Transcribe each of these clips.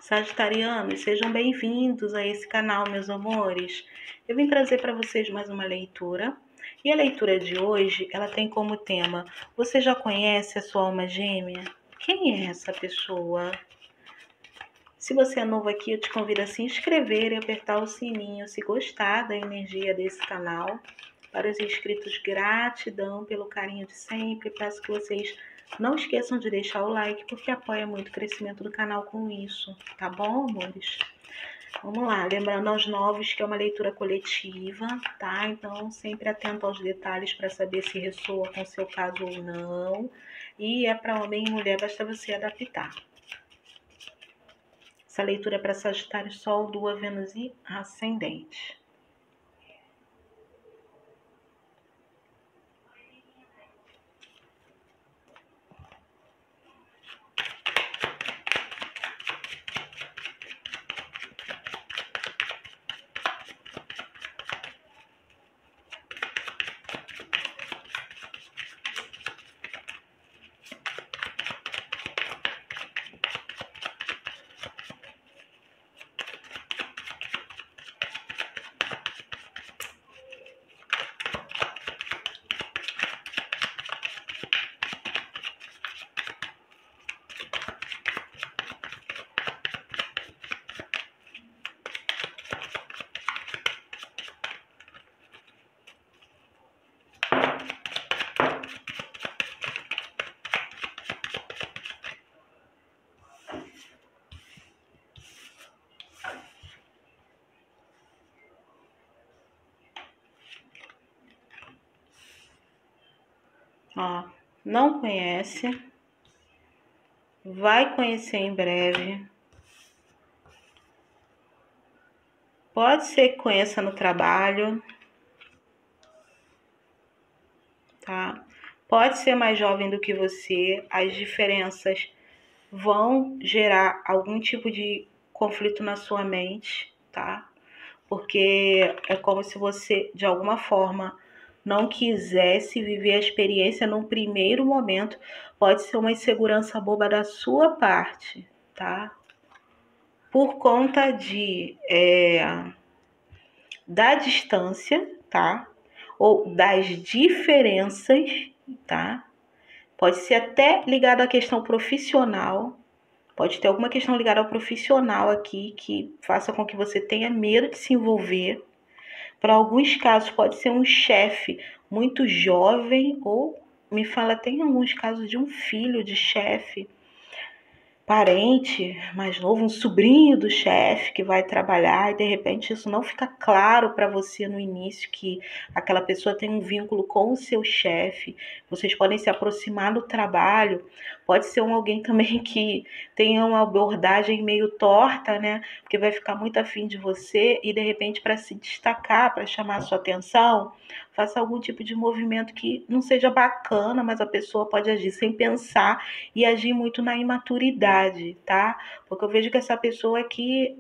Sagitarianos, sejam bem-vindos a esse canal, meus amores. Eu vim trazer para vocês mais uma leitura. E a leitura de hoje, ela tem como tema: você já conhece a sua alma gêmea? Quem é essa pessoa? Se você é novo aqui, eu te convido a se inscrever e apertar o sininho se gostar da energia desse canal. Para os inscritos, gratidão pelo carinho de sempre. Peço que vocês não esqueçam de deixar o like, porque apoia muito o crescimento do canal com isso, tá bom, amores? Vamos lá, lembrando aos novos que é uma leitura coletiva, tá? Então, sempre atento aos detalhes para saber se ressoa com o seu caso ou não. E é para homem e mulher, basta você adaptar. Essa leitura é para Sagitário, Sol, Lua, Vênus e Ascendente. Ó, não conhece, vai conhecer em breve. Pode ser que conheça no trabalho, tá? Pode ser mais jovem do que você, as diferenças vão gerar algum tipo de conflito na sua mente, tá? Porque é como se você, de alguma forma, não quisesse viver a experiência num primeiro momento. Pode ser uma insegurança boba da sua parte, tá? Por conta da distância, tá? Ou das diferenças, tá? Pode ser até ligado à questão profissional. Pode ter alguma questão ligada ao profissional aqui que faça com que você tenha medo de se envolver. Para alguns casos, pode ser um chefe muito jovem, ou me fala, tem alguns casos de um filho de chefe, parente mais novo, um sobrinho do chefe que vai trabalhar e de repente isso não fica claro para você no início que aquela pessoa tem um vínculo com o seu chefe. Vocês podem se aproximar no trabalho, pode ser alguém também que tenha uma abordagem meio torta, né? Porque vai ficar muito afim de você e de repente para se destacar, para chamar a sua atenção, faça algum tipo de movimento que não seja bacana, mas a pessoa pode agir sem pensar e agir muito na imaturidade, tá? Porque eu vejo que essa pessoa aqui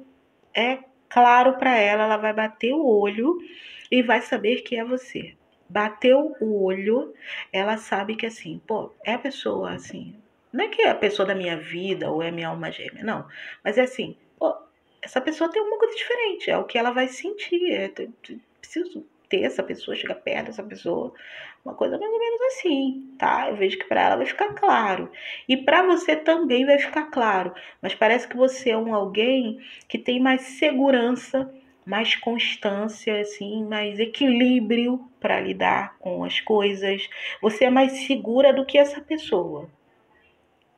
é claro para ela, ela vai bater o olho e vai saber que é você. Bateu o olho, ela sabe que assim, pô, é a pessoa assim, não é que é a pessoa da minha vida ou é a minha alma gêmea, não. Mas é assim, pô, essa pessoa tem alguma coisa diferente, é o que ela vai sentir. Preciso ter essa pessoa, chegar perto dessa pessoa, uma coisa mais ou menos assim, tá? Eu vejo que para ela vai ficar claro. E para você também vai ficar claro. Mas parece que você é alguém que tem mais segurança, mais constância, assim, mais equilíbrio para lidar com as coisas. Você é mais segura do que essa pessoa,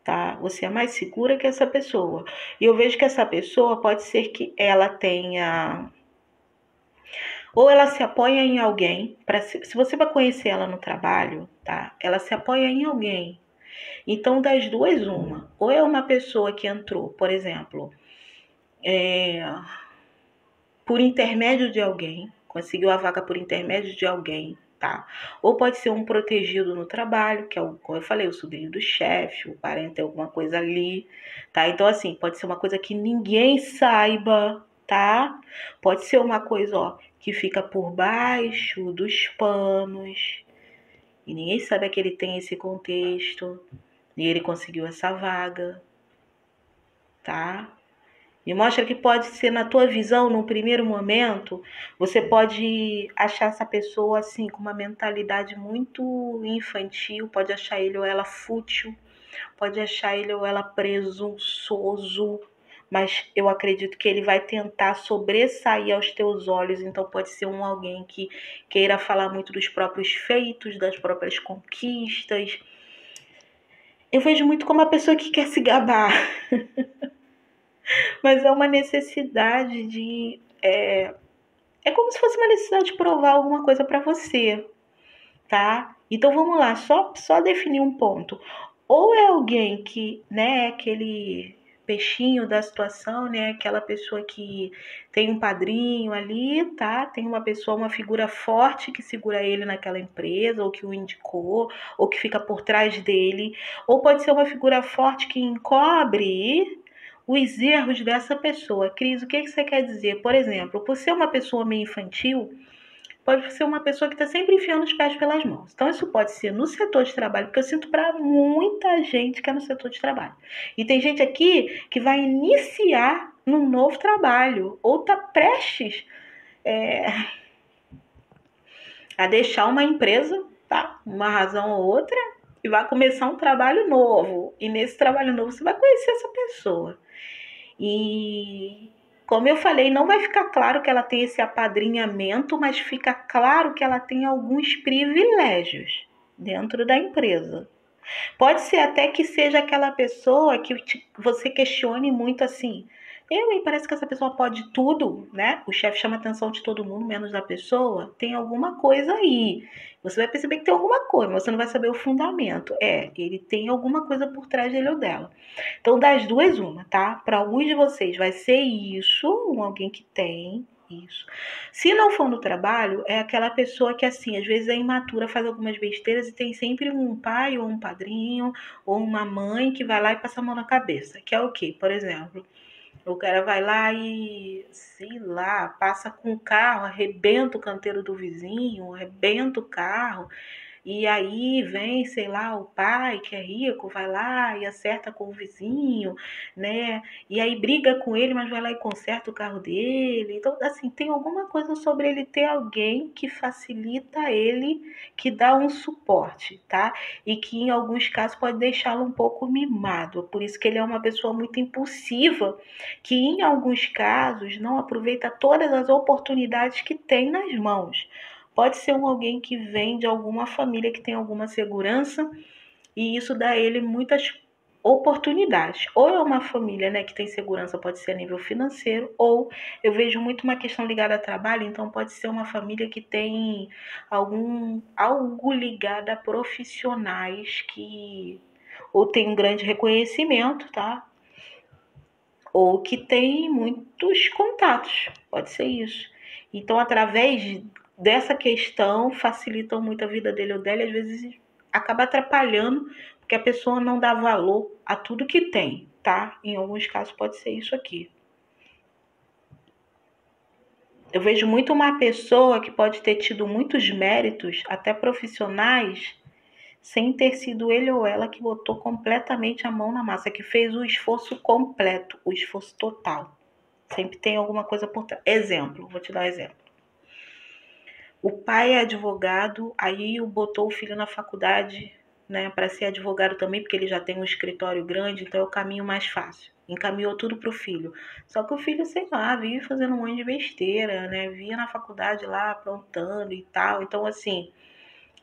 tá? Você é mais segura que essa pessoa. E eu vejo que essa pessoa pode ser que ela tenha, ou ela se apoia em alguém, se você vai conhecer ela no trabalho, tá? Ela se apoia em alguém. Então, das duas, uma. Ou é uma pessoa que entrou, por exemplo, por intermédio de alguém, conseguiu a vaga por intermédio de alguém, tá? Ou pode ser um protegido no trabalho, que é, como eu falei, o sobrinho do chefe, o parente, alguma coisa ali, tá? Então, assim, pode ser uma coisa que ninguém saiba, tá? Pode ser uma coisa, ó, que fica por baixo dos panos e ninguém sabe que ele tem esse contexto e ele conseguiu essa vaga, tá? Me mostra que pode ser na tua visão, num primeiro momento, você pode achar essa pessoa assim com uma mentalidade muito infantil, pode achar ele ou ela fútil, pode achar ele ou ela presunçoso, mas eu acredito que ele vai tentar sobressair aos teus olhos, então pode ser alguém que queira falar muito dos próprios feitos, das próprias conquistas. Eu vejo muito como uma pessoa que quer se gabar, mas é uma necessidade de. É como se fosse uma necessidade de provar alguma coisa para você, tá? Então vamos lá, só definir um ponto. Ou é alguém que, né, aquele peixinho da situação, né, aquela pessoa que tem um padrinho ali, tá? Tem uma pessoa, uma figura forte que segura ele naquela empresa, ou que o indicou, ou que fica por trás dele. Ou pode ser uma figura forte que encobre os erros dessa pessoa. Cris, o que você quer dizer? Por exemplo, por ser uma pessoa meio infantil, pode ser uma pessoa que está sempre enfiando os pés pelas mãos. Então, isso pode ser no setor de trabalho, porque eu sinto para muita gente que é no setor de trabalho. E tem gente aqui que vai iniciar num novo trabalho, ou está prestes a deixar uma empresa, tá? Uma razão ou outra, e vai começar um trabalho novo. E nesse trabalho novo você vai conhecer essa pessoa. E como eu falei, não vai ficar claro que ela tem esse apadrinhamento, mas fica claro que ela tem alguns privilégios dentro da empresa. Pode ser até que seja aquela pessoa que você questione muito assim. Me parece que essa pessoa pode tudo, né? O chefe chama a atenção de todo mundo, menos da pessoa. Tem alguma coisa aí. Você vai perceber que tem alguma coisa, mas você não vai saber o fundamento. Ele tem alguma coisa por trás dele ou dela. Então, das duas, uma, tá? Para alguns de vocês vai ser isso, alguém que tem isso. Se não for no trabalho, é aquela pessoa que, assim, às vezes é imatura, faz algumas besteiras e tem sempre um pai ou um padrinho ou uma mãe que vai lá e passa a mão na cabeça. Que é o quê? Por exemplo, o cara vai lá e, sei lá, passa com o carro, arrebenta o canteiro do vizinho, arrebenta o carro. E aí vem, sei lá, o pai que é rico, vai lá e acerta com o vizinho, né? E aí briga com ele, mas vai lá e conserta o carro dele. Então, assim, tem alguma coisa sobre ele ter alguém que facilita ele, que dá um suporte, tá? E que em alguns casos pode deixá-lo um pouco mimado. Por isso que ele é uma pessoa muito impulsiva, que em alguns casos não aproveita todas as oportunidades que tem nas mãos. Pode ser alguém que vem de alguma família que tem alguma segurança e isso dá a ele muitas oportunidades. Ou é uma família, né, que tem segurança, pode ser a nível financeiro, ou eu vejo muito uma questão ligada a trabalho, então pode ser uma família que tem algo ligado a profissionais que ou tem um grande reconhecimento, tá? Ou que tem muitos contatos, pode ser isso. Então, através dessa questão, facilitam muito a vida dele ou dela, e às vezes acaba atrapalhando, porque a pessoa não dá valor a tudo que tem, tá? Em alguns casos pode ser isso aqui. Eu vejo muito uma pessoa que pode ter tido muitos méritos, até profissionais, sem ter sido ele ou ela que botou completamente a mão na massa, que fez o esforço completo, o esforço total. Sempre tem alguma coisa por trás. Exemplo, vou te dar um exemplo. O pai é advogado, aí botou o filho na faculdade, né, para ser advogado também, porque ele já tem um escritório grande, então é o caminho mais fácil. Encaminhou tudo pro filho. Só que o filho, sei lá, vive fazendo um monte de besteira, né? Via na faculdade lá aprontando e tal. Então, assim,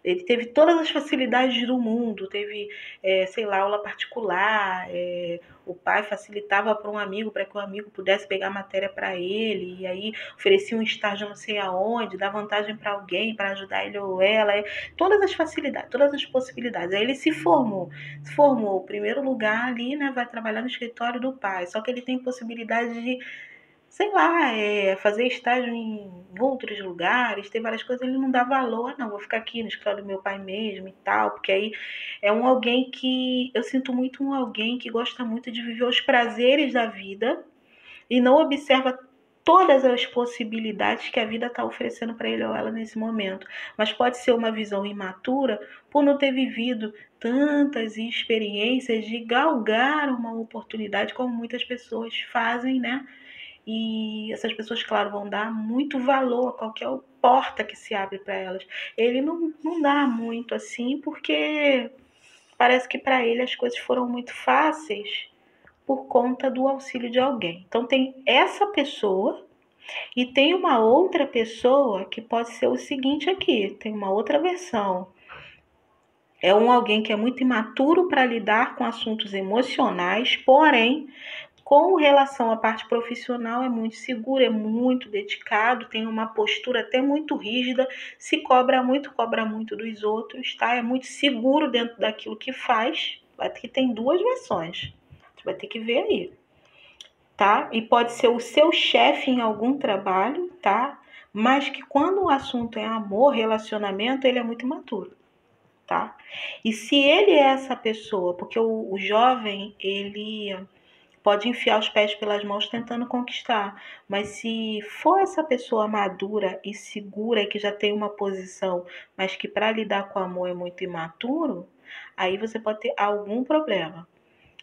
ele teve todas as facilidades do mundo, teve, sei lá, aula particular, o pai facilitava para um amigo, para que o amigo pudesse pegar matéria para ele, e aí oferecia um estágio não sei aonde, dá vantagem para alguém, para ajudar ele ou ela, todas as facilidades, todas as possibilidades. Aí ele se formou, primeiro lugar ali, né, vai trabalhar no escritório do pai, só que ele tem possibilidade de sei lá, fazer estágio em outros lugares, tem várias coisas, ele não dá valor, não, vou ficar aqui no escritório do meu pai mesmo e tal, porque aí é alguém que, eu sinto muito alguém que gosta muito de viver os prazeres da vida e não observa todas as possibilidades que a vida está oferecendo para ele ou ela nesse momento. Mas pode ser uma visão imatura por não ter vivido tantas experiências de galgar uma oportunidade como muitas pessoas fazem, né? E essas pessoas, claro, vão dar muito valor a qualquer porta que se abre para elas. Ele não dá muito assim, porque parece que para ele as coisas foram muito fáceis por conta do auxílio de alguém. Então tem essa pessoa e tem uma outra pessoa que pode ser o seguinte aqui, tem uma outra versão. É alguém que é muito imaturo para lidar com assuntos emocionais, porém, com relação à parte profissional, é muito seguro, é muito dedicado, tem uma postura até muito rígida, se cobra muito dos outros, tá? É muito seguro dentro daquilo que faz. Aqui tem duas versões. Você vai ter que ver aí, tá? E pode ser o seu chefe em algum trabalho, tá? Mas que quando o assunto é amor, relacionamento, ele é muito imaturo, tá? E se ele é essa pessoa, porque o jovem, ele pode enfiar os pés pelas mãos tentando conquistar, mas se for essa pessoa madura e segura que já tem uma posição, mas que para lidar com o amor é muito imaturo, aí você pode ter algum problema.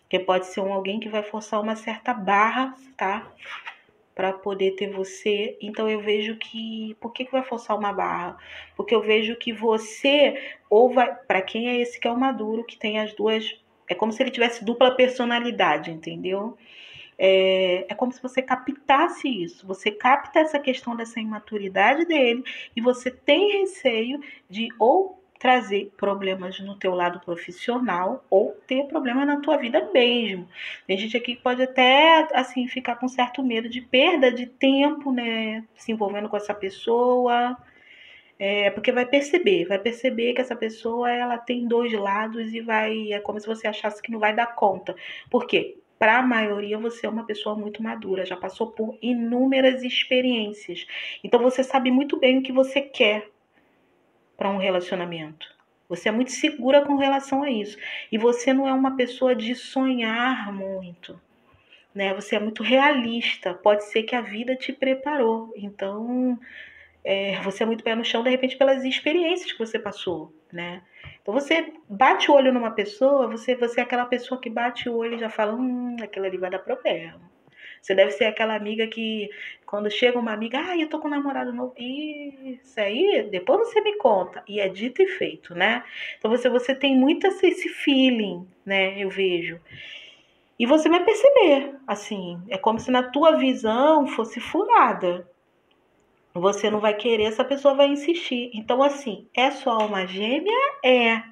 Porque pode ser alguém que vai forçar uma certa barra, tá? Para poder ter você. Então eu vejo que. Por que vai forçar uma barra? Porque eu vejo que você, ou vai. Para quem é esse que é o maduro, que tem as duas. É como se ele tivesse dupla personalidade, entendeu? É como se você captasse isso. Você capta essa questão dessa imaturidade dele e você tem receio de ou trazer problemas no teu lado profissional ou ter problema na tua vida mesmo. Tem gente aqui que pode até assim ficar com certo medo de perda de tempo, né, se envolvendo com essa pessoa. Porque vai perceber que essa pessoa ela tem dois lados e é como se você achasse que não vai dar conta. Por quê? Para a maioria, você é uma pessoa muito madura, já passou por inúmeras experiências. Então, você sabe muito bem o que você quer para um relacionamento. Você é muito segura com relação a isso. E você não é uma pessoa de sonhar muito, né? Você é muito realista. Pode ser que a vida te preparou. Então, você é muito pé no chão, de repente, pelas experiências que você passou, né? Então você bate o olho numa pessoa, você é aquela pessoa que bate o olho e já fala, aquilo ali vai dar problema. Você deve ser aquela amiga que, quando chega uma amiga, eu tô com um namorado novo. Isso aí, depois você me conta. E é dito e feito, né? Então você tem muito esse feeling, né? Eu vejo. E você vai perceber, assim, é como se na tua visão fosse furada. Você não vai querer, essa pessoa vai insistir. Então, assim, é sua alma gêmea? É.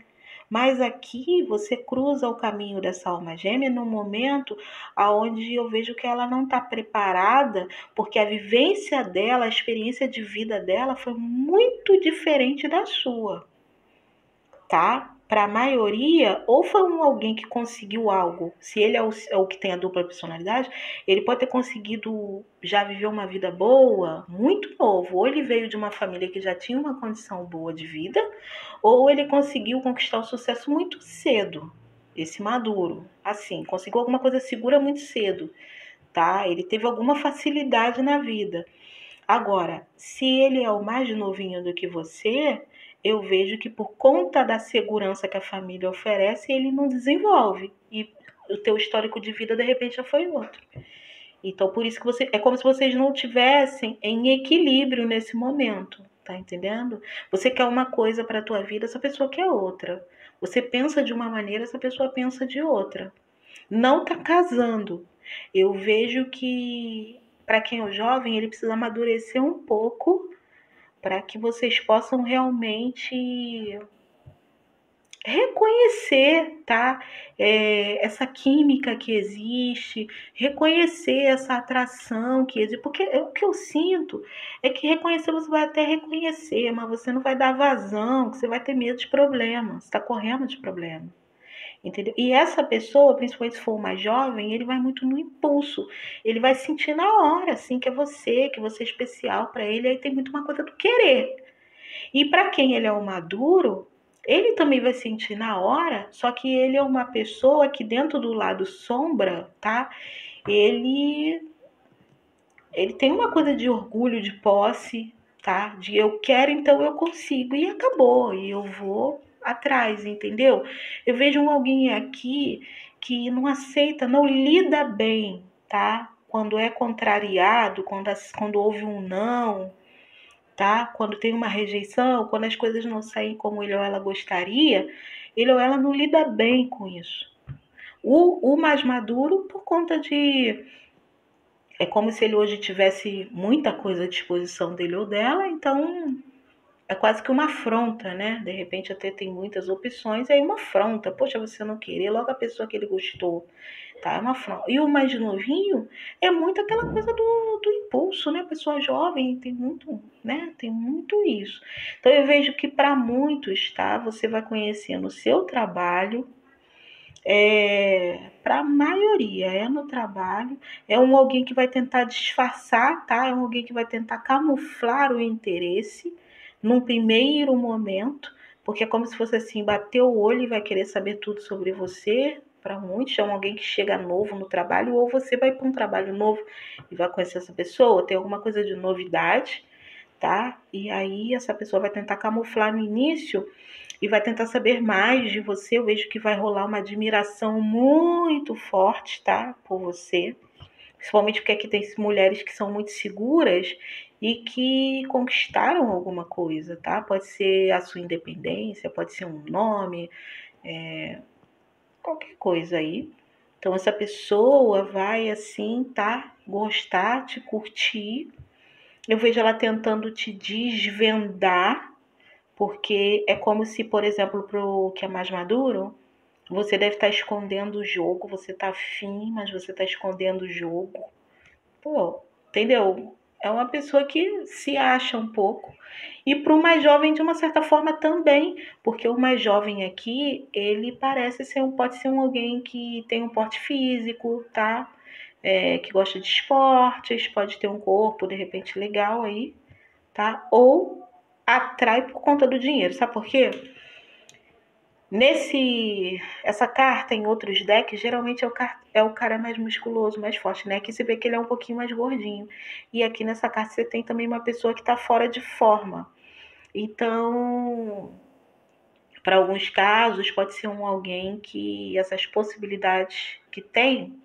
Mas aqui você cruza o caminho dessa alma gêmea num momento onde eu vejo que ela não está preparada, porque a vivência dela, a experiência de vida dela foi muito diferente da sua, tá? Para a maioria, ou foi alguém que conseguiu algo, se ele é o que tem a dupla personalidade, ele pode ter conseguido já viver uma vida boa, muito novo, ou ele veio de uma família que já tinha uma condição boa de vida, ou ele conseguiu conquistar o sucesso muito cedo, esse maduro, assim, conseguiu alguma coisa segura muito cedo, tá? Ele teve alguma facilidade na vida. Agora, se ele é o mais novinho do que você, eu vejo que por conta da segurança que a família oferece, ele não desenvolve. E o teu histórico de vida, de repente, já foi outro. Então, por isso que é como se vocês não tivessem em equilíbrio nesse momento, tá entendendo? Você quer uma coisa para a tua vida, essa pessoa quer outra. Você pensa de uma maneira, essa pessoa pensa de outra. Não tá casando. Eu vejo que para quem é jovem, ele precisa amadurecer um pouco para que vocês possam realmente reconhecer, tá? Essa química que existe, reconhecer essa atração que existe, porque o que eu sinto é que reconhecer você vai até reconhecer, mas você não vai dar vazão, que você vai ter medo de problema, você está correndo de problema. Entendeu? E essa pessoa, principalmente se for mais jovem, ele vai muito no impulso. Ele vai sentir na hora, assim, que você é especial para ele. Aí tem muito uma coisa do querer. E para quem ele é o maduro, ele também vai sentir na hora, só que ele é uma pessoa que dentro do lado sombra, tá? Ele Ele tem uma coisa de orgulho, de posse, tá? De eu quero, então eu consigo. E acabou. E eu vou atrás, entendeu? Eu vejo alguém aqui que não aceita, não lida bem, tá? Quando é contrariado, quando houve um não, tá? Quando tem uma rejeição, quando as coisas não saem como ele ou ela gostaria, ele ou ela não lida bem com isso. O mais maduro, por conta de. É como se ele hoje tivesse muita coisa à disposição dele ou dela, então é quase que uma afronta, né? De repente até tem muitas opções, aí uma afronta. Poxa, você não querer, logo a pessoa que ele gostou, tá? É uma afronta. E o mais novinho é muito aquela coisa do impulso, né? Pessoa jovem tem muito, né? Tem muito isso. Então eu vejo que para muitos, tá? Você vai conhecendo o seu trabalho, para a maioria é no trabalho, é alguém que vai tentar disfarçar, tá? É alguém que vai tentar camuflar o interesse num primeiro momento, porque é como se fosse assim, bater o olho e vai querer saber tudo sobre você. Para muitos, é alguém que chega novo no trabalho, ou você vai para um trabalho novo e vai conhecer essa pessoa, tem alguma coisa de novidade, tá? E aí essa pessoa vai tentar camuflar no início e vai tentar saber mais de você. Eu vejo que vai rolar uma admiração muito forte, tá? Por você. Principalmente porque aqui tem mulheres que são muito seguras e que conquistaram alguma coisa, tá? Pode ser a sua independência, pode ser um nome, qualquer coisa aí. Então essa pessoa vai assim, tá? Gostar, te curtir. Eu vejo ela tentando te desvendar, porque é como se, por exemplo, pro que é mais maduro, você deve estar escondendo o jogo, você tá afim, mas você tá escondendo o jogo. Pô, entendeu? É uma pessoa que se acha um pouco. E para o mais jovem, de uma certa forma, também, porque o mais jovem aqui, ele parece ser pode ser alguém que tem um porte físico, tá? Que gosta de esportes, pode ter um corpo, de repente, legal aí, tá? Ou atrai por conta do dinheiro, sabe por quê? Essa carta em outros decks, geralmente é o cara mais musculoso, mais forte, né? Aqui você vê que ele é um pouquinho mais gordinho. E aqui nessa carta você tem também uma pessoa que está fora de forma. Então, para alguns casos, pode ser alguém que essas possibilidades que tem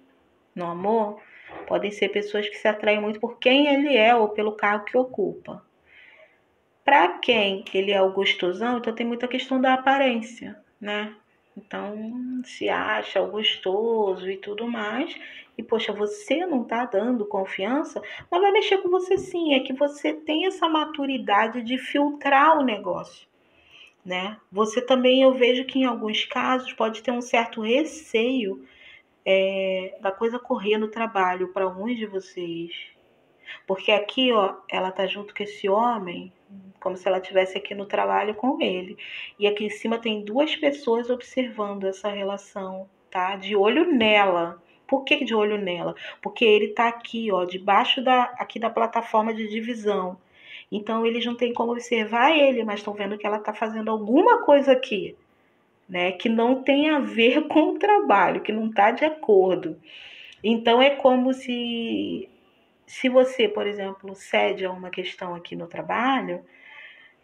no amor podem ser pessoas que se atraem muito por quem ele é ou pelo cargo que ocupa. Para quem ele é o gostosão, então tem muita questão da aparência, né? Então, se acha o gostoso e tudo mais, e poxa, você não tá dando confiança, mas vai mexer com você sim, é que você tem essa maturidade de filtrar o negócio, né? Você também, eu vejo que em alguns casos pode ter um certo receio da coisa correr no trabalho para alguns de vocês, porque aqui, ó, ela tá junto com esse homem, como se ela estivesse aqui no trabalho com ele. E aqui em cima tem duas pessoas observando essa relação, tá? De olho nela. Por que de olho nela? Porque ele tá aqui, ó, debaixo aqui da plataforma de divisão. Então eles não têm como observar ele, mas estão vendo que ela tá fazendo alguma coisa aqui, né? Que não tem a ver com o trabalho, que não tá de acordo. Então é como se você, por exemplo, cede a uma questão aqui no trabalho,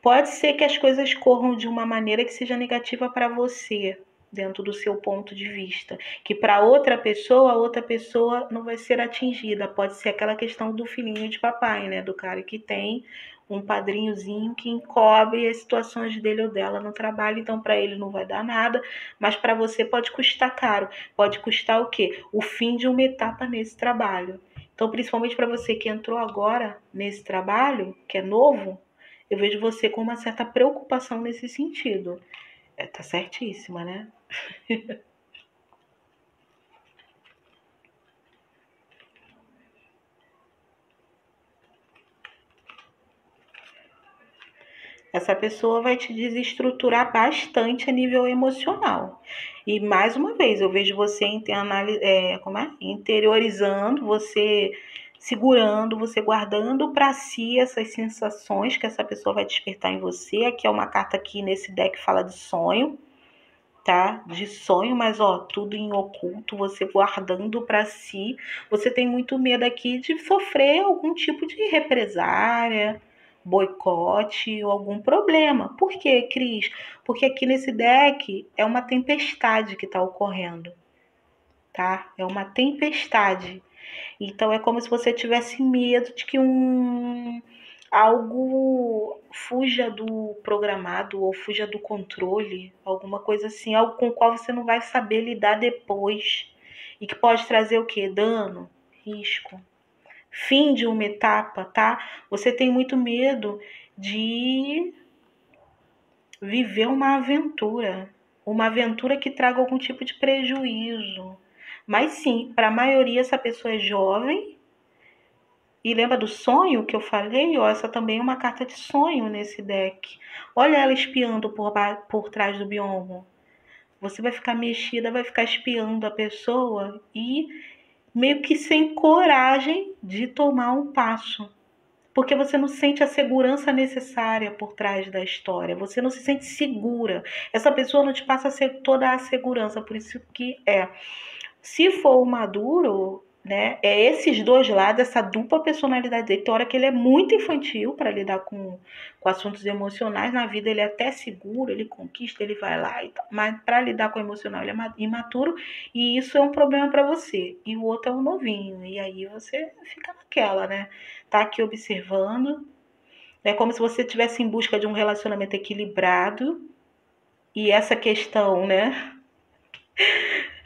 pode ser que as coisas corram de uma maneira que seja negativa para você, dentro do seu ponto de vista, que para outra pessoa, a outra pessoa não vai ser atingida. Pode ser aquela questão do filhinho de papai, né, do cara que tem um padrinhozinho que encobre as situações dele ou dela no trabalho, então para ele não vai dar nada, mas para você pode custar caro. Pode custar o quê? O fim de uma etapa nesse trabalho. Então, principalmente para você que entrou agora nesse trabalho, que é novo, eu vejo você com uma certa preocupação nesse sentido. Tá certíssima, né? Essa pessoa vai te desestruturar bastante a nível emocional. E mais uma vez, eu vejo você interiorizando, você segurando, você guardando para si essas sensações que essa pessoa vai despertar em você. Aqui é uma carta aqui nesse deck que fala de sonho, tá? De sonho, mas ó, tudo em oculto, você guardando para si. Você tem muito medo aqui de sofrer algum tipo de represária, boicote ou algum problema. Por quê, Cris? Porque aqui nesse deck é uma tempestade que está ocorrendo, tá? É uma tempestade. Então é como se você tivesse medo de que algo fuja do programado ou fuja do controle, alguma coisa assim, algo com o qual você não vai saber lidar depois e que pode trazer o quê? Dano, risco, fim de uma etapa, tá? Você tem muito medo de viver uma aventura que traga algum tipo de prejuízo. Mas sim, para a maioria essa pessoa é jovem. E lembra do sonho que eu falei? Ó, essa também é uma carta de sonho nesse deck. Olha ela espiando por trás do biombo. Você vai ficar mexida, vai ficar espiando a pessoa e meio que sem coragem de tomar um passo. Porque você não sente a segurança necessária por trás da história. Você não se sente segura. Essa pessoa não te passa toda a segurança. Por isso que se for o Maduro, né, é esses dois lados, essa dupla personalidade dele. Tem hora que ele é muito infantil para lidar com assuntos emocionais. Na vida ele é até seguro, ele conquista, ele vai lá e tal. Mas para lidar com o emocional ele é imaturo e isso é um problema para você. E o outro é um novinho. E aí você fica naquela, né? Tá aqui observando. É como se você estivesse em busca de um relacionamento equilibrado. E essa questão, né,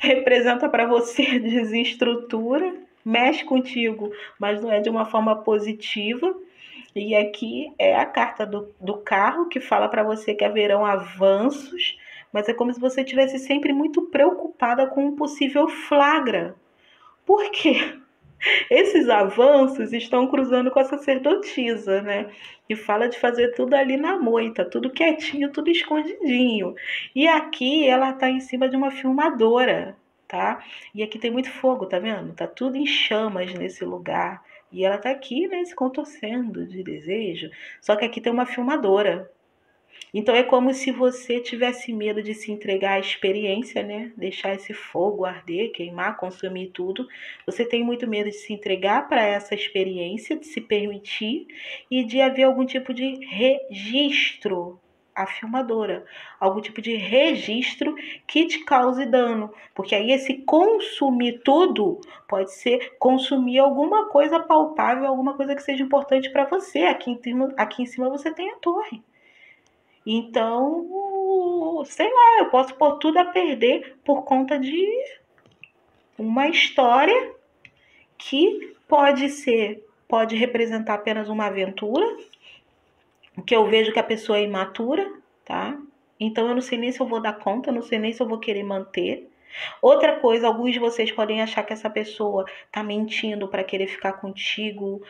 representa para você desestrutura, mexe contigo, mas não é de uma forma positiva. E aqui é a carta do carro que fala para você que haverão avanços, mas é como se você estivesse sempre muito preocupada com um possível flagra. Por quê? Esses avanços estão cruzando com a sacerdotisa, né? E fala de fazer tudo ali na moita, tudo quietinho, tudo escondidinho. E aqui ela tá em cima de uma filmadora, tá? E aqui tem muito fogo, tá vendo? Tá tudo em chamas nesse lugar. E ela tá aqui, né, se contorcendo de desejo. Só que aqui tem uma filmadora. Então é como se você tivesse medo de se entregar à experiência, né? Deixar esse fogo arder, queimar, consumir tudo. Você tem muito medo de se entregar para essa experiência, de se permitir e de haver algum tipo de registro, a filmadora, algum tipo de registro que te cause dano, porque aí esse consumir tudo pode ser consumir alguma coisa palpável, alguma coisa que seja importante para você. Aqui em cima você tem a torre. Então, sei lá, eu posso pôr tudo a perder por conta de uma história que pode representar apenas uma aventura, que eu vejo que a pessoa é imatura, tá? Então eu não sei nem se eu vou dar conta, eu não sei nem se eu vou querer manter. Outra coisa, alguns de vocês podem achar que essa pessoa tá mentindo para querer ficar contigo.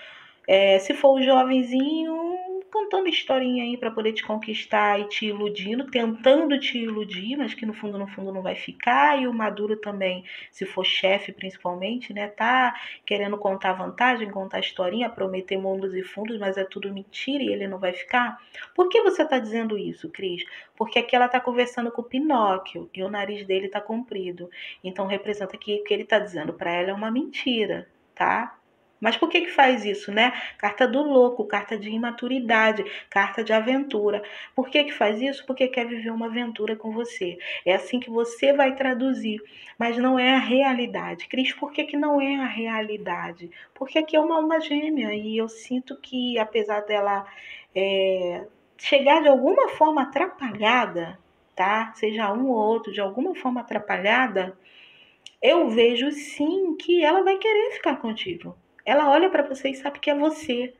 Se for o jovenzinho, contando historinha aí para poder te conquistar e te iludindo, tentando te iludir, mas que no fundo não vai ficar. E o maduro também, se for chefe principalmente, né, tá querendo contar vantagem, contar historinha, prometer mundos e fundos, mas é tudo mentira e ele não vai ficar. Por que você tá dizendo isso, Cris? Porque aqui ela tá conversando com o Pinóquio e o nariz dele tá comprido. Então representa que o que ele tá dizendo para ela é uma mentira, tá? Mas por que faz isso, né? Carta do louco, carta de imaturidade, carta de aventura. Por que faz isso? Porque quer viver uma aventura com você. É assim que você vai traduzir, mas não é a realidade. Cris, por que não é a realidade? Porque aqui é uma alma gêmea e eu sinto que, apesar dela chegar de alguma forma atrapalhada, tá? Seja um ou outro, de alguma forma atrapalhada, eu vejo sim que ela vai querer ficar contigo. Ela olha para você e sabe que é você.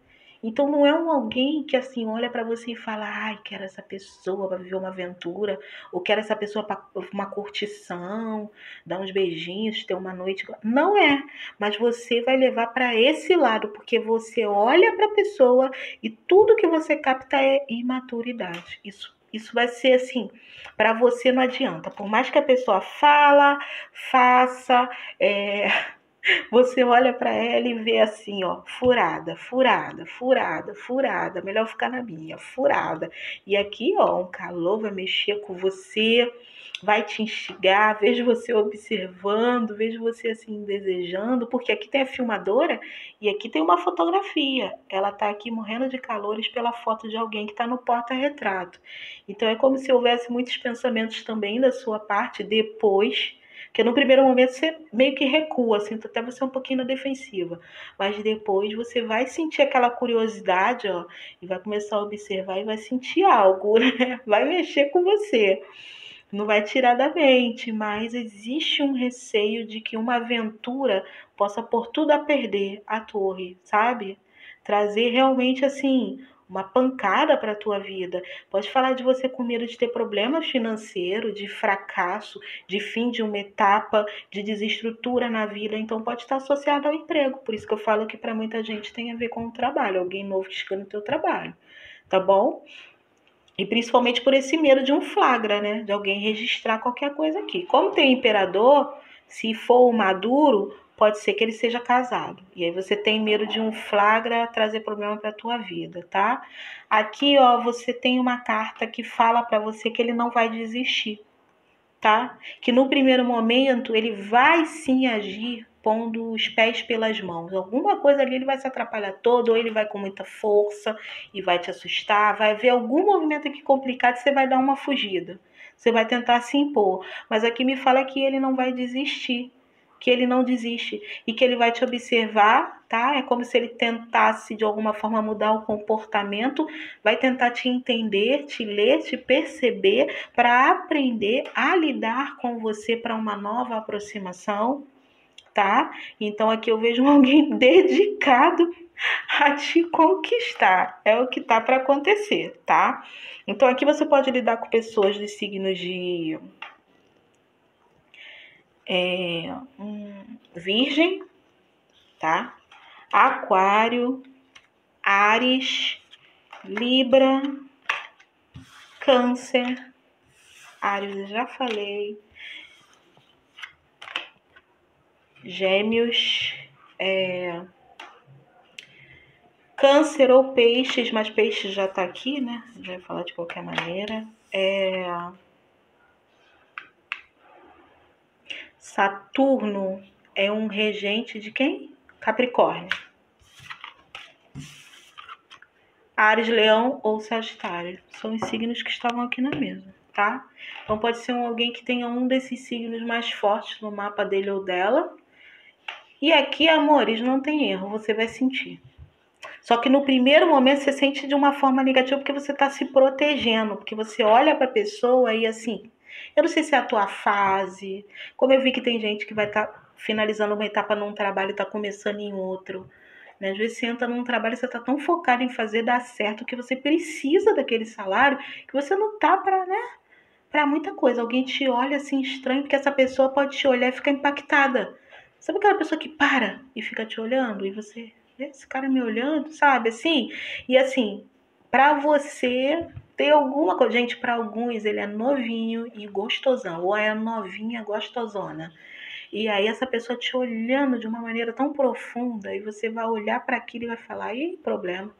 Então não é alguém que assim olha para você e fala: "Ai, quero essa pessoa para viver uma aventura", ou quero essa pessoa para uma curtição, dar uns beijinhos, ter uma noite. Não é, mas você vai levar para esse lado, porque você olha para a pessoa e tudo que você capta é imaturidade. Isso vai ser assim, para você não adianta. Por mais que a pessoa faça, você olha para ela e vê assim, ó, furada, furada, furada, furada. Melhor ficar na minha, furada. E aqui, ó, um calor vai mexer com você. vai te instigar, vejo você observando, vejo você assim desejando, porque aqui tem a filmadora e aqui tem uma fotografia. Ela tá aqui morrendo de calores pela foto de alguém que está no porta-retrato. Então é como se houvesse muitos pensamentos também da sua parte depois, que no primeiro momento você meio que recua, assim, até você um pouquinho na defensiva, mas depois você vai sentir aquela curiosidade, ó, e vai começar a observar e vai sentir algo, né? Vai mexer com você. Não vai tirar da mente, mas existe um receio de que uma aventura possa pôr tudo a perder a torre, sabe? Trazer realmente assim uma pancada para a tua vida. Pode falar de você com medo de ter problema financeiro, de fracasso, de fim de uma etapa, de desestrutura na vida. Então pode estar associado ao emprego. Por isso que eu falo que para muita gente tem a ver com o trabalho, alguém novo que chega no teu trabalho, tá bom? E principalmente por esse medo de um flagra, né? De alguém registrar qualquer coisa aqui. Como tem imperador, se for o Maduro, pode ser que ele seja casado. E aí você tem medo de um flagra trazer problema para a tua vida, tá? Aqui, ó, você tem uma carta que fala para você que ele não vai desistir, tá? Que no primeiro momento ele vai sim agir pondo os pés pelas mãos. Alguma coisa ali ele vai se atrapalhar todo, ou ele vai com muita força e vai te assustar, vai ver algum movimento aqui complicado e você vai dar uma fugida. Você vai tentar se impor. Mas aqui me fala que ele não vai desistir, que ele não desiste e que ele vai te observar, tá? É como se ele tentasse de alguma forma mudar o comportamento, vai tentar te entender, te ler, te perceber para aprender a lidar com você para uma nova aproximação, tá? Então aqui eu vejo alguém dedicado a te conquistar. É o que tá para acontecer, tá? Então aqui você pode lidar com pessoas de signos de Virgem, tá? Aquário, Áries, Libra, Câncer. Áries eu já falei. Gêmeos, Câncer ou Peixes, mas Peixes já tá aqui, né? Já vai falar de qualquer maneira. Saturno é um regente de quem? Capricórnio. Áries, Leão ou Sagitário. São os signos que estavam aqui na mesa, tá? Então pode ser alguém que tenha um desses signos mais fortes no mapa dele ou dela. E aqui, amores, não tem erro, você vai sentir. Só que no primeiro momento você sente de uma forma negativa porque você está se protegendo, porque você olha para a pessoa e assim, eu não sei se é a tua fase, como eu vi que tem gente que vai estar finalizando uma etapa num trabalho e está começando em outro. Né? Às vezes você entra num trabalho e você está tão focado em fazer dar certo que você precisa daquele salário que você não tá para, né? Para muita coisa. Alguém te olha assim estranho porque essa pessoa pode te olhar e ficar impactada. Sabe aquela pessoa que para e fica te olhando e você, esse cara me olhando, sabe? Assim, e assim, para você ter alguma coisa, gente, para alguns ele é novinho e gostosão, ou é novinha gostosona. E aí essa pessoa te olhando de uma maneira tão profunda e você vai olhar para aquilo e vai falar, ih, problema.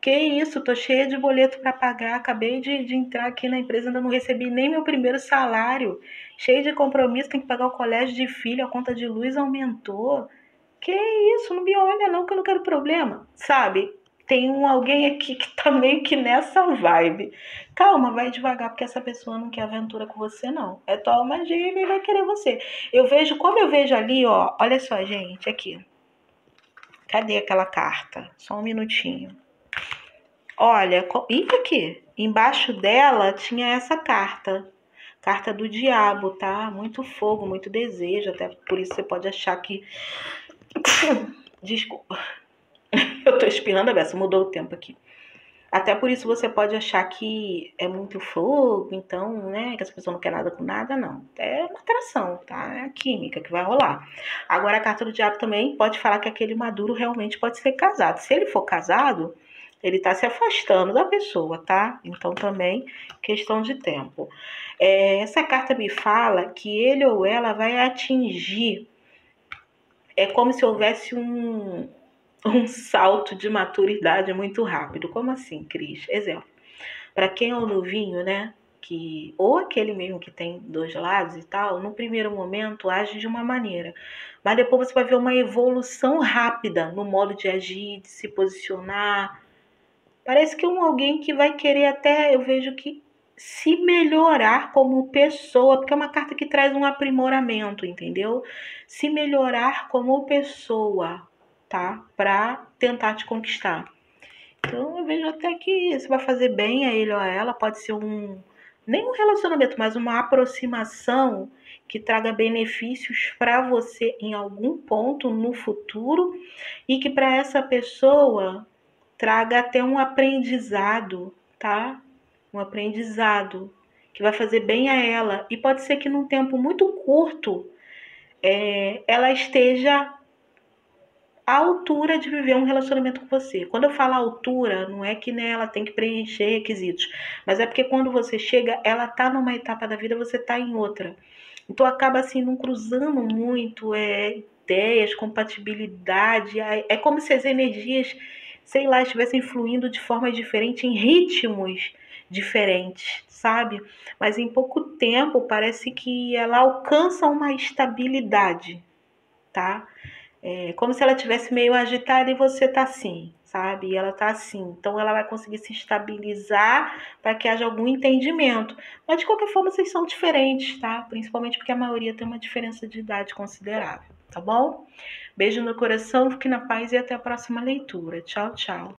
Que isso, tô cheia de boleto para pagar, acabei de entrar aqui na empresa, ainda não recebi nem meu primeiro salário, cheio de compromisso, tem que pagar o colégio de filho, a conta de luz aumentou. Que isso, não me olha não que eu não quero problema, sabe? Tem alguém aqui que tá meio que nessa vibe. Calma, vai devagar, porque essa pessoa não quer aventura com você, não. É tua alma gêmea e vai querer você. Como eu vejo ali, ó, olha só, gente, aqui. Cadê aquela carta? Só um minutinho. Olha, e aqui, embaixo dela tinha essa carta. Carta do diabo, tá? Muito fogo, muito desejo. Até por isso você pode achar que. Desculpa. Eu tô espirrando a beça, mudou o tempo aqui. Até por isso você pode achar que é muito fogo, então, né? Que essa pessoa não quer nada com nada, não. É uma atração, tá? É a química que vai rolar. Agora, a carta do diabo também pode falar que aquele maduro realmente pode ser casado. Se ele for casado, ele tá se afastando da pessoa, tá? Então, também, questão de tempo. Essa carta me fala que ele ou ela vai atingir. É como se houvesse um salto de maturidade muito rápido. Como assim, Cris? Exemplo. Para quem é um novinho, né? que, ou aquele mesmo que tem dois lados e tal, no primeiro momento age de uma maneira, mas depois você vai ver uma evolução rápida no modo de agir, de se posicionar. Parece que é alguém que vai querer até, eu vejo que se melhorar como pessoa, porque é uma carta que traz um aprimoramento, entendeu? Se melhorar como pessoa, tá? Pra tentar te conquistar. Então eu vejo até que você vai fazer bem a ele ou a ela, pode ser nem um relacionamento, mas uma aproximação que traga benefícios para você em algum ponto no futuro e que para essa pessoa traga até um aprendizado, tá? Um aprendizado que vai fazer bem a ela. E pode ser que num tempo muito curto ela esteja à altura de viver um relacionamento com você. Quando eu falo altura, não é que né, ela tem que preencher requisitos, mas é porque quando você chega, ela tá numa etapa da vida, você tá em outra. Então acaba assim não cruzando muito ideias, compatibilidade. É como se as energias, sei lá, estivessem fluindo de forma diferente, em ritmos diferentes, sabe? Mas em pouco tempo parece que ela alcança uma estabilidade, tá? É como se ela tivesse meio agitada e você tá assim, sabe? E ela tá assim. Então ela vai conseguir se estabilizar para que haja algum entendimento. Mas de qualquer forma vocês são diferentes, tá? Principalmente porque a maioria tem uma diferença de idade considerável, tá bom? Beijo no coração, fique na paz e até a próxima leitura. Tchau, tchau.